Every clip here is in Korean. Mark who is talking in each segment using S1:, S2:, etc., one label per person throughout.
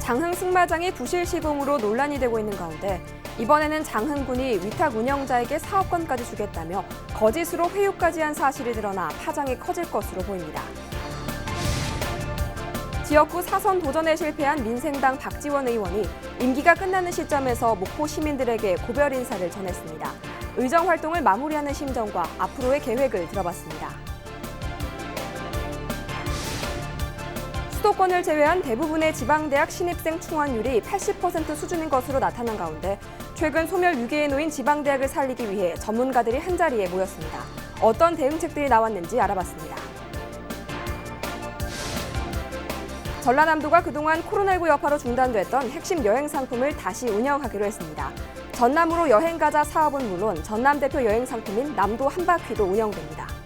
S1: 장흥 승마장이 부실 시공으로 논란이 되고 있는 가운데 이번에는 장흥군이 위탁 운영자에게 사업권까지 주겠다며 거짓으로 회유까지 한 사실이 드러나 파장이 커질 것으로 보입니다. 지역구 사선 도전에 실패한 민생당 박지원 의원이 임기가 끝나는 시점에서 목포 시민들에게 고별 인사를 전했습니다. 의정 활동을 마무리하는 심정과 앞으로의 계획을 들어봤습니다. 수도권을 제외한 대부분의 지방대학 신입생 충원율이 80% 수준인 것으로 나타난 가운데 최근 소멸 위기에 놓인 지방대학을 살리기 위해 전문가들이 한자리에 모였습니다. 어떤 대응책들이 나왔는지 알아봤습니다. 전라남도가 그동안 코로나19 여파로 중단됐던 핵심 여행 상품을 다시 운영하기로 했습니다. 전남으로 여행 가자 사업은 물론 전남 대표 여행 상품인 남도 한바퀴도 운영됩니다.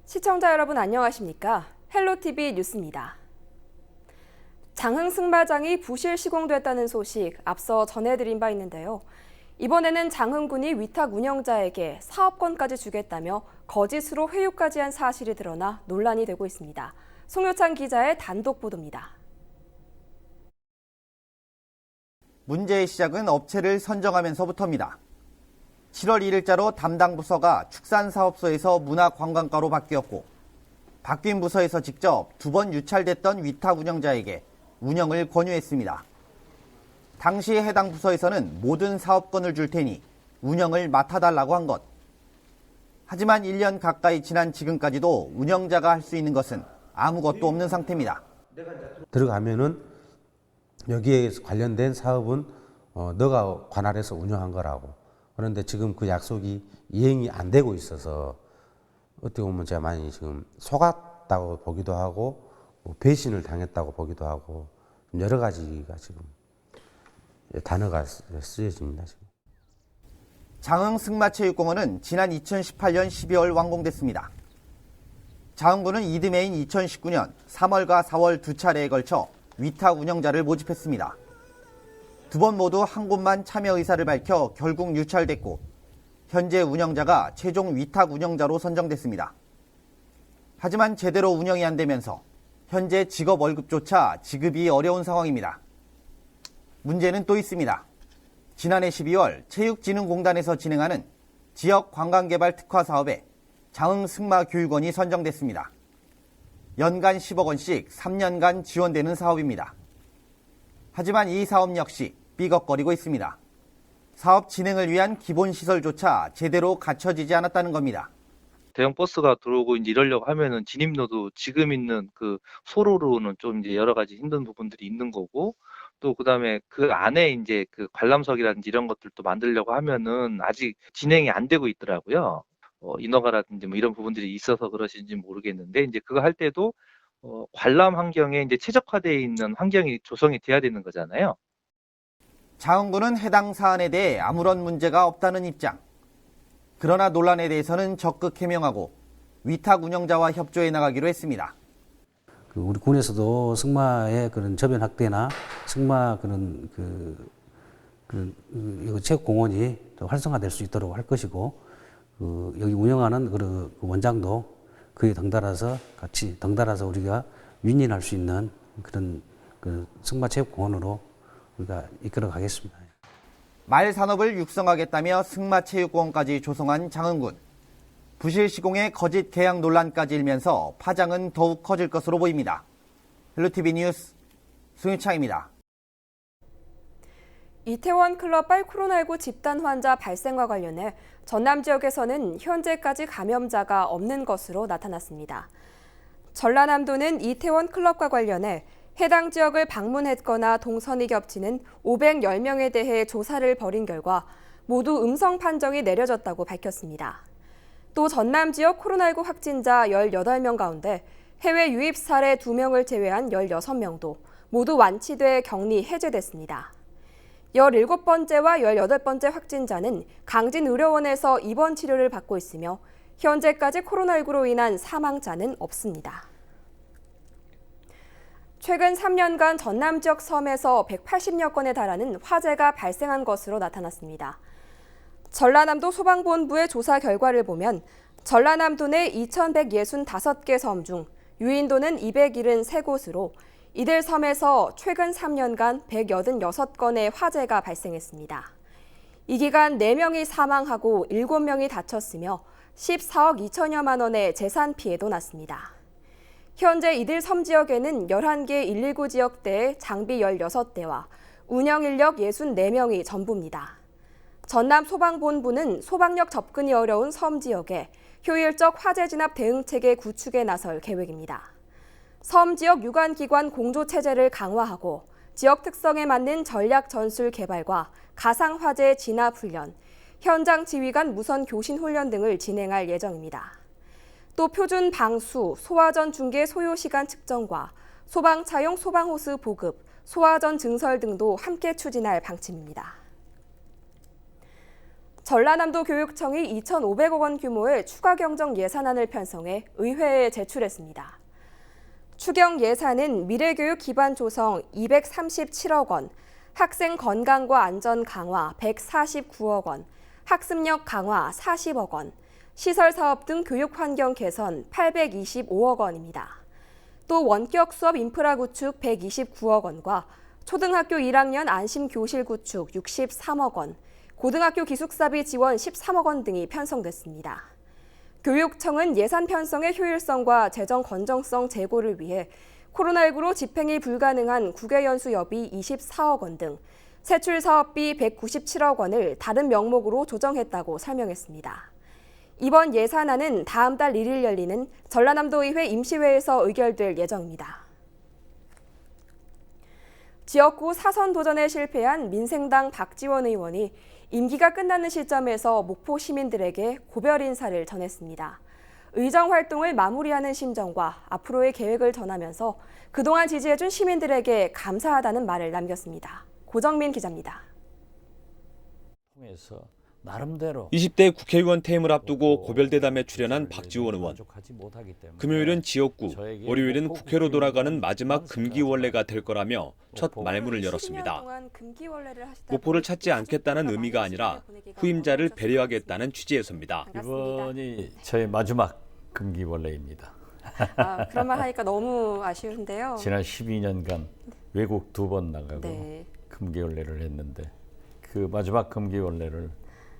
S1: 시청자 여러분 안녕하십니까? 헬로티비 뉴스입니다. 장흥 승마장이 부실 시공됐다는 소식 앞서 전해드린 바 있는데요. 이번에는 장흥군이 위탁 운영자에게 사업권까지 주겠다며 거짓으로 회유까지 한 사실이 드러나 논란이 되고 있습니다. 송효찬 기자의 단독 보도입니다.
S2: 문제의 시작은 업체를 선정하면서부터입니다. 7월 1일자로 담당 부서가 축산사업소에서 문화관광과로 바뀌었고 바뀐 부서에서 직접 2번 유찰됐던 위탁 운영자에게 운영을 권유했습니다. 당시 해당 부서에서는 모든 사업권을 줄 테니 운영을 맡아달라고 한 것. 하지만 1년 가까이 지난 지금까지도 운영자가 할 수 있는 것은 아무것도 없는 상태입니다.
S3: 들어가면은 여기에 관련된 사업은 너가 관할해서 운영한 거라고. 그런데 지금 그 약속이 이행이 안 되고 있어서 어떻게 보면 제가 많이 지금 속았다고 보기도 하고 배신을 당했다고 보기도 하고 여러 가지가 지금 단어가 쓰여집니다. 지금.
S2: 장흥 승마체육공원은 지난 2018년 12월 완공됐습니다. 장흥군은 이듬해인 2019년 3월과 4월 두 차례에 걸쳐 위탁 운영자를 모집했습니다. 2번 모두 한 곳만 참여 의사를 밝혀 결국 유찰됐고 현재 운영자가 최종 위탁 운영자로 선정됐습니다. 하지만 제대로 운영이 안 되면서 현재 직업 월급조차 지급이 어려운 상황입니다. 문제는 또 있습니다. 지난해 12월 체육진흥공단에서 진행하는 지역 관광개발 특화 사업에 장흥 승마교육원이 선정됐습니다. 연간 10억 원씩 3년간 지원되는 사업입니다. 하지만 이 사업 역시 삐걱거리고 있습니다. 사업 진행을 위한 기본 시설조차 제대로 갖춰지지 않았다는 겁니다.
S4: 대형 버스가 들어오고 이제 이러려고 하면은 진입로도 지금 있는 그 소로로는 좀 이제 여러 가지 힘든 부분들이 있는 거고 또 그다음에 그 안에 이제 그 관람석이라든지 이런 것들도 만들려고 하면은 아직 진행이 안 되고 있더라고요. 인허가라든지 뭐 이런 부분들이 있어서 그러신지 모르겠는데 이제 그거 할 때도 관람 환경에 이제 최적화되어 있는 환경이 조성이 돼야 되는 거잖아요.
S2: 장흥군은 해당 사안에 대해 아무런 문제가 없다는 입장. 그러나 논란에 대해서는 적극 해명하고 위탁 운영자와 협조해 나가기로 했습니다.
S5: 우리 군에서도 승마의 그런 저변 확대나 승마 체육공원이 활성화될 수 있도록 할 것이고 여기 운영하는 그 원장도 그에 덩달아서 우리가 윈윈할 수 있는 그런 그 승마체육공원으로 우리가 이끌어 가겠습니다.
S2: 말 산업을 육성하겠다며 승마체육공원까지 조성한 장흥군. 부실 시공의 거짓 계약 논란까지 일면서 파장은 더욱 커질 것으로 보입니다. 헬로티비 뉴스 송유창입니다.
S1: 이태원 클럽발 코로나19 집단 환자 발생과 관련해 전남 지역에서는 현재까지 감염자가 없는 것으로 나타났습니다. 전라남도는 이태원 클럽과 관련해 해당 지역을 방문했거나 동선이 겹치는 510명에 대해 조사를 벌인 결과 모두 음성 판정이 내려졌다고 밝혔습니다. 또 전남 지역 코로나19 확진자 18명 가운데 해외 유입 사례 2명을 제외한 16명도 모두 완치돼 격리 해제됐습니다. 17번째와 18번째 확진자는 강진의료원에서 입원 치료를 받고 있으며 현재까지 코로나19로 인한 사망자는 없습니다. 최근 3년간 전남 지역 섬에서 180여 건에 달하는 화재가 발생한 것으로 나타났습니다. 전라남도 소방본부의 조사 결과를 보면 전라남도 내 2,165개 섬 중 유인도는 273곳으로 이들 섬에서 최근 3년간 186건의 화재가 발생했습니다. 이 기간 4명이 사망하고 7명이 다쳤으며 14억 2천여만 원의 재산 피해도 났습니다. 현재 이들 섬 지역에는 11개 119 지역대에 장비 16대와 운영 인력 64명이 전부입니다. 전남 소방본부는 소방력 접근이 어려운 섬 지역에 효율적 화재 진압 대응 체계 구축에 나설 계획입니다. 섬 지역 유관기관 공조 체제를 강화하고 지역 특성에 맞는 전략 전술 개발과 가상 화재 진압 훈련, 현장 지휘관 무선 교신 훈련 등을 진행할 예정입니다. 또 표준 방수, 소화전 중계 소요 시간 측정과 소방차용 소방호스 보급, 소화전 증설 등도 함께 추진할 방침입니다. 전라남도 교육청이 2,500억 원 규모의 추가 경정 예산안을 편성해 의회에 제출했습니다. 추경 예산은 미래교육 기반 조성 237억 원, 학생 건강과 안전 강화 149억 원, 학습력 강화 40억 원, 시설 사업 등 교육 환경 개선 825억 원입니다. 또 원격 수업 인프라 구축 129억 원과 초등학교 1학년 안심 교실 구축 63억 원, 고등학교 기숙사비 지원 13억 원 등이 편성됐습니다. 교육청은 예산 편성의 효율성과 재정 건정성 제고를 위해 코로나19로 집행이 불가능한 국외연수 여비 24억 원 등 세출 사업비 197억 원을 다른 명목으로 조정했다고 설명했습니다. 이번 예산안은 다음 달 1일 열리는 전라남도의회 임시회에서 의결될 예정입니다. 지역구 사선 도전에 실패한 민생당 박지원 의원이 임기가 끝나는 시점에서 목포 시민들에게 고별 인사를 전했습니다. 의정 활동을 마무리하는 심정과 앞으로의 계획을 전하면서 그동안 지지해준 시민들에게 감사하다는 말을 남겼습니다. 고정민 기자입니다.
S6: 통해서 나름대로
S7: 20대 국회의원 퇴임을 앞두고 고별대담에 출연한 박지원 의원. 금요일은 지역구, 월요일은 국회로 돌아가는 마지막 금기원래가 될 거라며 첫 말문을 열었습니다. 목포를 찾지 않겠다는 의미가 아니라 후임자를 배려하겠다는 취지에서입니다.
S6: 이번이 저의 마지막 금기원래입니다.
S1: 그런 말 하니까 너무 아쉬운데요.
S6: 지난 12년간 외국 2번 나가고
S1: 네.
S6: 금기원래를 했는데 그 마지막 금기원래를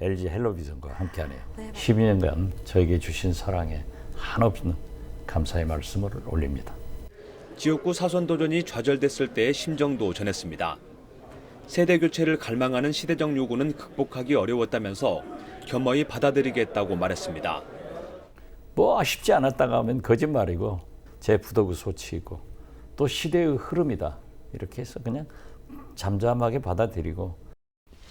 S6: LG 헬로비전과 함께하네요. 12년간 저에게 주신 사랑에 한없는 감사의 말씀을 올립니다.
S7: 지역구 사선 도전이 좌절됐을 때의 심정도 전했습니다. 세대 교체를 갈망하는 시대적 요구는 극복하기 어려웠다면서 겸허히 받아들이겠다고 말했습니다.
S6: 뭐 쉽지 않았다가 하면 거짓말이고 제 부도구 소치이고 또 시대의 흐름이다. 이렇게 해서 그냥 잠잠하게 받아들이고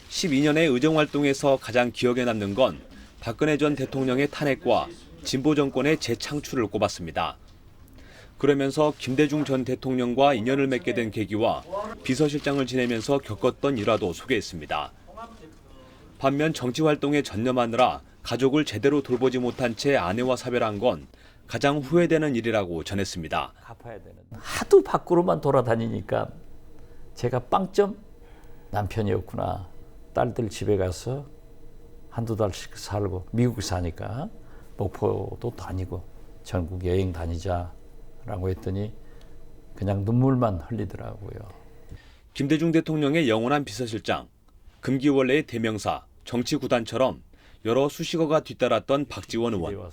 S7: 12년의 의정활동에서 가장 기억에 남는 건 박근혜 전 대통령의 탄핵과 진보 정권의 재창출을 꼽았습니다. 그러면서 김대중 전 대통령과 인연을 맺게 된 계기와 비서실장을 지내면서 겪었던 일화도 소개했습니다. 반면 정치활동에 전념하느라 가족을 제대로 돌보지 못한 채 아내와 사별한 건 가장 후회되는 일이라고 전했습니다.
S6: 갚아야 되는. 하도 밖으로만 돌아다니니까 제가 빵점 남편이었구나. 딸들 집에 가서 한두 달씩 살고 미국 사니까 목포도 다니고 전국 여행 다니자라고 했더니 그냥 눈물만 흘리더라고요.
S7: 김대중 대통령의 영원한 비서실장, 금기원래의 대명사, 정치구단처럼 여러 수식어가 뒤따랐던 박지원 의원.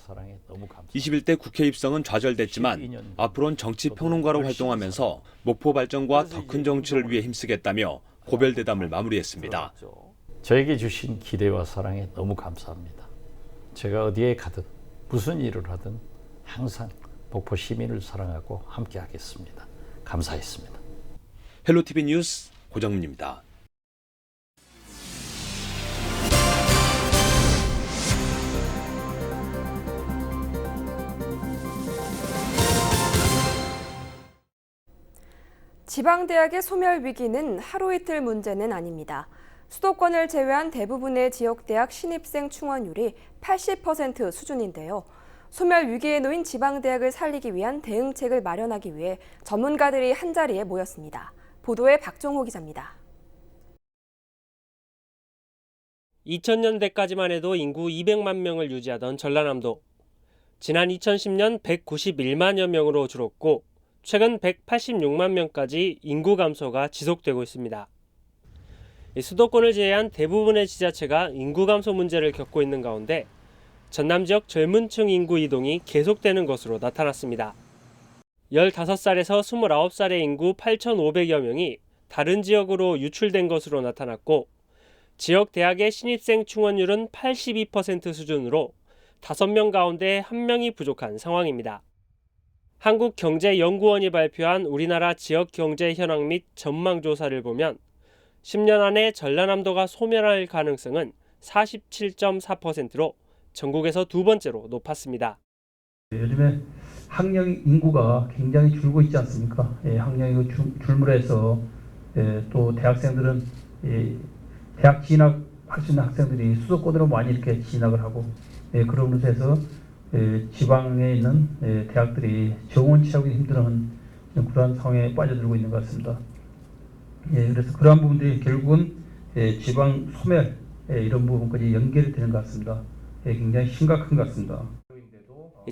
S7: 21대 국회 입성은 좌절됐지만 앞으로는 정치평론가로 활동하면서 목포 발전과 더 큰 정치를 위해 힘쓰겠다며 고별대담을 마무리했습니다.
S6: 저에게 주신 기대와 사랑에 너무 감사합니다. 제가 어디에 가든 무슨 일을 하든 항상 목포 시민을 사랑하고 함께하겠습니다. 감사했습니다.
S7: 헬로티비 뉴스 고정민입니다.
S1: 지방대학의 소멸 위기는 하루 이틀 문제는 아닙니다. 수도권을 제외한 대부분의 지역대학 신입생 충원율이 80% 수준인데요. 소멸 위기에 놓인 지방대학을 살리기 위한 대응책을 마련하기 위해 전문가들이 한자리에 모였습니다. 보도에 박종호 기자입니다.
S8: 2000년대까지만 해도 인구 200만 명을 유지하던 전라남도. 지난 2010년 191만여 명으로 줄었고 최근 186만 명까지 인구 감소가 지속되고 있습니다. 수도권을 제외한 대부분의 지자체가 인구 감소 문제를 겪고 있는 가운데 전남 지역 젊은 층 인구 이동이 계속되는 것으로 나타났습니다. 15살에서 29살의 인구 8,500여 명이 다른 지역으로 유출된 것으로 나타났고 지역 대학의 신입생 충원율은 82% 수준으로 5명 가운데 1명이 부족한 상황입니다. 한국경제연구원이 발표한 우리나라 지역 경제 현황 및 전망 조사를 보면 10년 안에 전라남도가 소멸할 가능성은 47.4%로 전국에서 두 번째로 높았습니다.
S9: 요즘에 학령 인구가 굉장히 줄고 있지 않습니까? 학령이 줄무해서 또 대학생들은 대학 진학할 수 있는 학생들이 수도권으로 많이 이렇게 진학을 하고 그러면서 해서 지방에 있는 대학들이 정원 취하기 힘들어하는 그러한 상황에 빠져들고 있는 것 같습니다. 그래서 그러한 부분들이 결국은 지방 소멸 이런 부분까지 연결이 되는 것 같습니다. 굉장히 심각한 것 같습니다.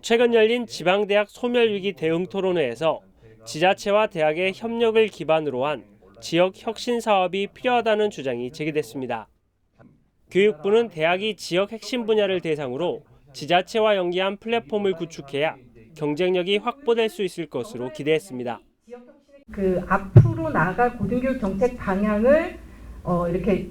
S8: 최근 열린 지방대학 소멸위기 대응 토론회에서 지자체와 대학의 협력을 기반으로 한 지역 혁신 사업이 필요하다는 주장이 제기됐습니다. 교육부는 대학이 지역 핵심 분야를 대상으로 지자체와 연계한 플랫폼을 구축해야 경쟁력이 확보될 수 있을 것으로 기대했습니다.
S10: 앞으로 나아갈 고등교육 정책 방향을 이렇게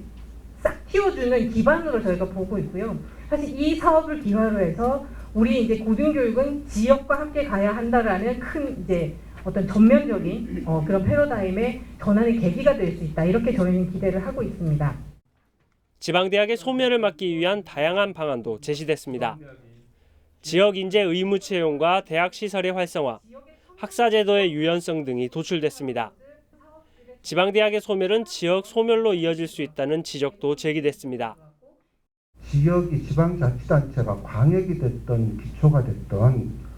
S10: 싹 틔워주는 기반으로 저희가 보고 있고요. 사실 이 사업을 기반으로 해서 우리 이제 고등교육은 지역과 함께 가야 한다라는 큰 이제 어떤 전면적인 그런 패러다임의 전환의 계기가 될 수 있다. 이렇게 저희는 기대를 하고 있습니다.
S8: 지방대학의 소멸을 막기 위한 다양한 방안도 제시됐습니다. 지역 인재 의무 채용과 대학 시설의 활성화, 학사제도의 유연성 등이 도출됐습니다. 지방대학의 소멸은 지역 소멸로 이어질 수 있다는 지적도 제기됐습니다.
S11: 지역이 지방자치단체가 광역이 됐던 기초가 됐던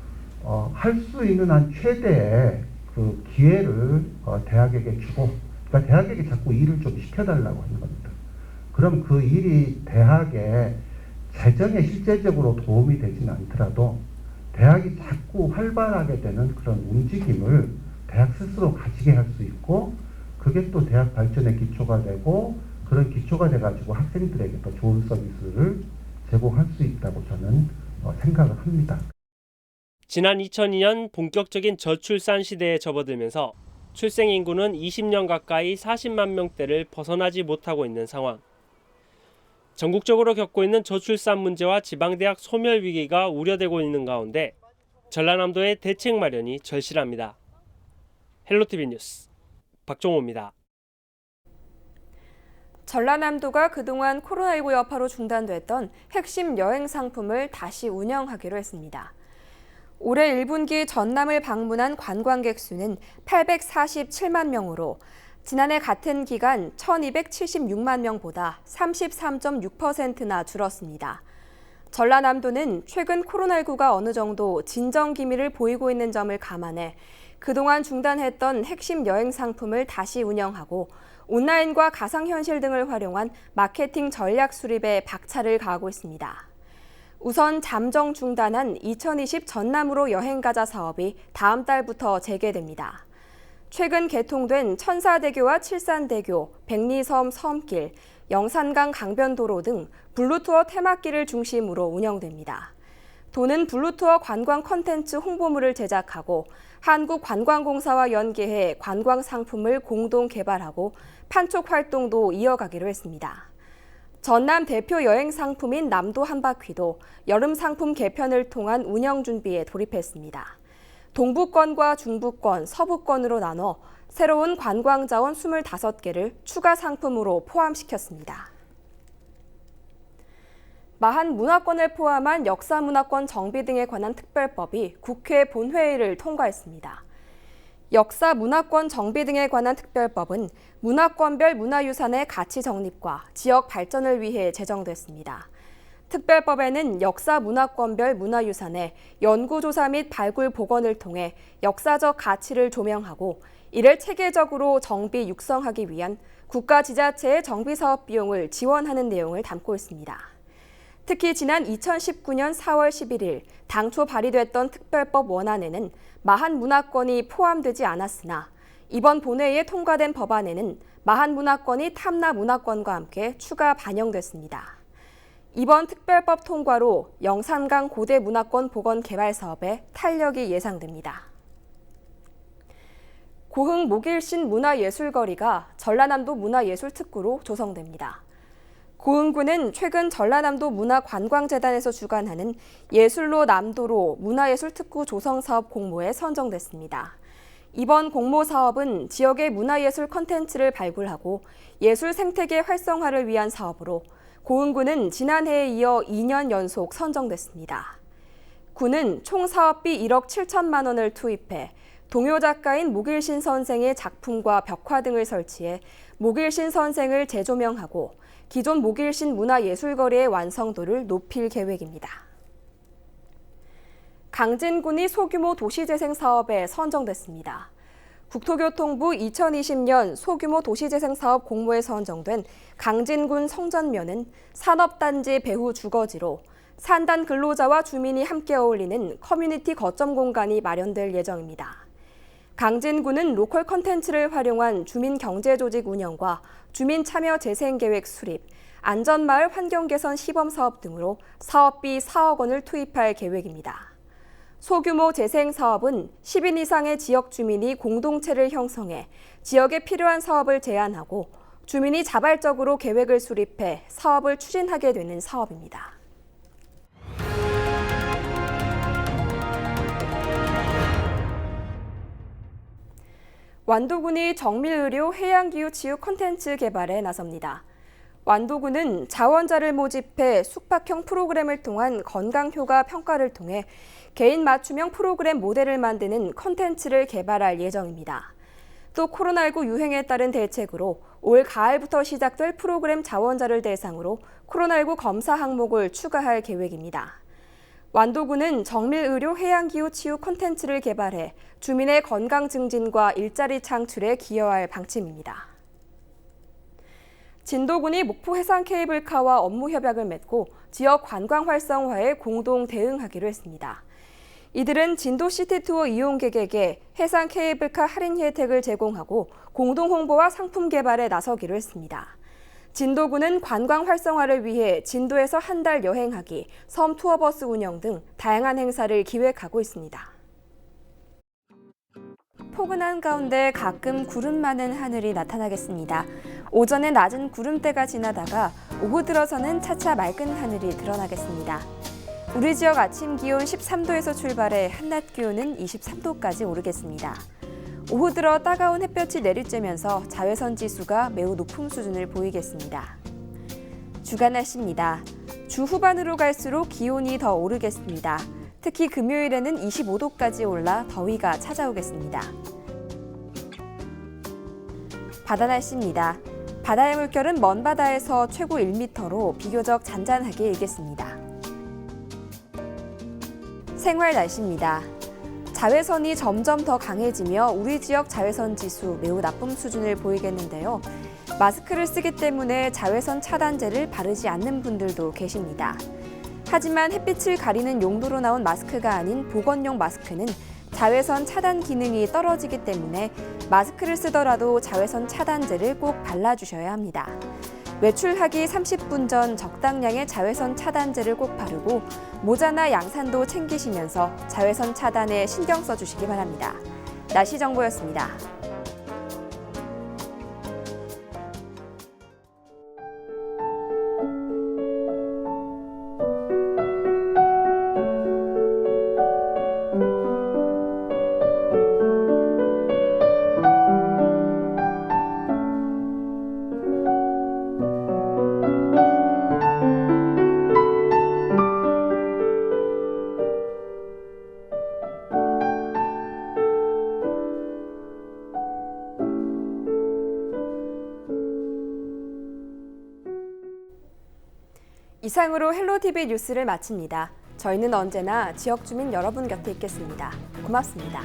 S11: 할 수 있는 한 최대의 그 기회를 대학에게 주고, 그러니까 대학에게 자꾸 일을 좀 시켜달라고 하는 겁니다. 그럼 그 일이 대학의 재정에 실제적으로 도움이 되지는 않더라도 대학이 자꾸 활발하게 되는 그런 움직임을 대학 스스로 가지게 할 수 있고, 그게 또 대학 발전의 기초가 되고, 그런 기초가 돼가지고 학생들에게 더 좋은 서비스를 제공할 수 있다고 저는 생각을 합니다.
S8: 지난 2002년 본격적인 저출산 시대에 접어들면서 출생 인구는 20년 가까이 40만 명대를 벗어나지 못하고 있는 상황. 전국적으로 겪고 있는 저출산 문제와 지방대학 소멸 위기가 우려되고 있는 가운데 전라남도의 대책 마련이 절실합니다. 헬로티비 뉴스 박종호입니다.
S1: 전라남도가 그동안 코로나19 여파로 중단됐던 핵심 여행 상품을 다시 운영하기로 했습니다. 올해 1분기 전남을 방문한 관광객 수는 847만 명으로 지난해 같은 기간 1,276만 명보다 33.6%나 줄었습니다. 전라남도는 최근 코로나19가 어느 정도 진정 기미를 보이고 있는 점을 감안해 그동안 중단했던 핵심 여행 상품을 다시 운영하고 온라인과 가상현실 등을 활용한 마케팅 전략 수립에 박차를 가하고 있습니다. 우선 잠정 중단한 2020 전남으로 여행가자 사업이 다음 달부터 재개됩니다. 최근 개통된 천사대교와 칠산대교, 백리섬 섬길, 영산강 강변도로 등 블루투어 테마길을 중심으로 운영됩니다. 도는 블루투어 관광 콘텐츠 홍보물을 제작하고 한국관광공사와 연계해 관광 상품을 공동 개발하고 판촉 활동도 이어가기로 했습니다. 전남 대표 여행 상품인 남도 한바퀴도 여름 상품 개편을 통한 운영 준비에 돌입했습니다. 동부권과 중부권, 서부권으로 나눠 새로운 관광 자원 25개를 추가 상품으로 포함시켰습니다. 마한 문화권을 포함한 역사문화권 정비 등에 관한 특별법이 국회 본회의를 통과했습니다. 역사문화권 정비 등에 관한 특별법은 문화권별 문화유산의 가치 정립과 지역 발전을 위해 제정됐습니다. 특별법에는 역사문화권별 문화유산의 연구조사 및 발굴 복원을 통해 역사적 가치를 조명하고 이를 체계적으로 정비 육성하기 위한 국가 지자체의 정비 사업 비용을 지원하는 내용을 담고 있습니다. 특히 지난 2019년 4월 11일 당초 발의됐던 특별법 원안에는 마한 문화권이 포함되지 않았으나 이번 본회의에 통과된 법안에는 마한 문화권이 탐라 문화권과 함께 추가 반영됐습니다. 이번 특별법 통과로 영산강 고대 문화권 복원 개발 사업에 탄력이 예상됩니다. 고흥 목일신 문화예술거리가 전라남도 문화예술특구로 조성됩니다. 고흥군은 최근 전라남도 문화관광재단에서 주관하는 예술로 남도로 문화예술특구 조성사업 공모에 선정됐습니다. 이번 공모 사업은 지역의 문화예술 콘텐츠를 발굴하고 예술 생태계 활성화를 위한 사업으로 고흥군은 지난해에 이어 2년 연속 선정됐습니다. 군은 총 사업비 1억 7천만 원을 투입해 동요 작가인 목일신 선생의 작품과 벽화 등을 설치해 목일신 선생을 재조명하고 기존 목일신 문화예술거리의 완성도를 높일 계획입니다. 강진군이 소규모 도시재생 사업에 선정됐습니다. 국토교통부 2020년 소규모 도시재생 사업 공모에 선정된 강진군 성전면은 산업단지 배후 주거지로 산단 근로자와 주민이 함께 어울리는 커뮤니티 거점 공간이 마련될 예정입니다. 강진군은 로컬 콘텐츠를 활용한 주민 경제 조직 운영과 주민 참여 재생 계획 수립, 안전마을 환경 개선 시범 사업 등으로 사업비 4억 원을 투입할 계획입니다. 소규모 재생 사업은 10인 이상의 지역 주민이 공동체를 형성해 지역에 필요한 사업을 제안하고 주민이 자발적으로 계획을 수립해 사업을 추진하게 되는 사업입니다. 완도군이 정밀의료 해양기후치유 콘텐츠 개발에 나섭니다. 완도군은 자원자를 모집해 숙박형 프로그램을 통한 건강효과 평가를 통해 개인 맞춤형 프로그램 모델을 만드는 콘텐츠를 개발할 예정입니다. 또 코로나19 유행에 따른 대책으로 올 가을부터 시작될 프로그램 자원자를 대상으로 코로나19 검사 항목을 추가할 계획입니다. 완도군은 정밀의료 해양기후치유 콘텐츠를 개발해 주민의 건강 증진과 일자리 창출에 기여할 방침입니다. 진도군이 목포 해상 케이블카와 업무 협약을 맺고 지역 관광 활성화에 공동 대응하기로 했습니다. 이들은 진도 시티투어 이용객에게 해상 케이블카 할인 혜택을 제공하고 공동 홍보와 상품 개발에 나서기로 했습니다. 진도군은 관광 활성화를 위해 진도에서 한 달 여행하기, 섬 투어버스 운영 등 다양한 행사를 기획하고 있습니다. 포근한 가운데 가끔 구름 많은 하늘이 나타나겠습니다. 오전에 낮은 구름대가 지나다가 오후 들어서는 차차 맑은 하늘이 드러나겠습니다. 우리 지역 아침 기온 13도에서 출발해 한낮 기온은 23도까지 오르겠습니다. 오후 들어 따가운 햇볕이 내리쬐면서 자외선 지수가 매우 높은 수준을 보이겠습니다. 주간 날씨입니다. 주 후반으로 갈수록 기온이 더 오르겠습니다. 특히 금요일에는 25도까지 올라 더위가 찾아오겠습니다. 바다 날씨입니다. 바다의 물결은 먼 바다에서 최고 1m로 비교적 잔잔하게 일겠습니다. 생활 날씨입니다. 자외선이 점점 더 강해지며 우리 지역 자외선 지수 매우 나쁨 수준을 보이겠는데요. 마스크를 쓰기 때문에 자외선 차단제를 바르지 않는 분들도 계십니다. 하지만 햇빛을 가리는 용도로 나온 마스크가 아닌 보건용 마스크는 자외선 차단 기능이 떨어지기 때문에 마스크를 쓰더라도 자외선 차단제를 꼭 발라주셔야 합니다. 외출하기 30분 전 적당량의 자외선 차단제를 꼭 바르고 모자나 양산도 챙기시면서 자외선 차단에 신경 써주시기 바랍니다. 날씨 정보였습니다. 이상으로 헬로티비 뉴스를 마칩니다. 저희는 언제나 지역 주민 여러분 곁에 있겠습니다. 고맙습니다.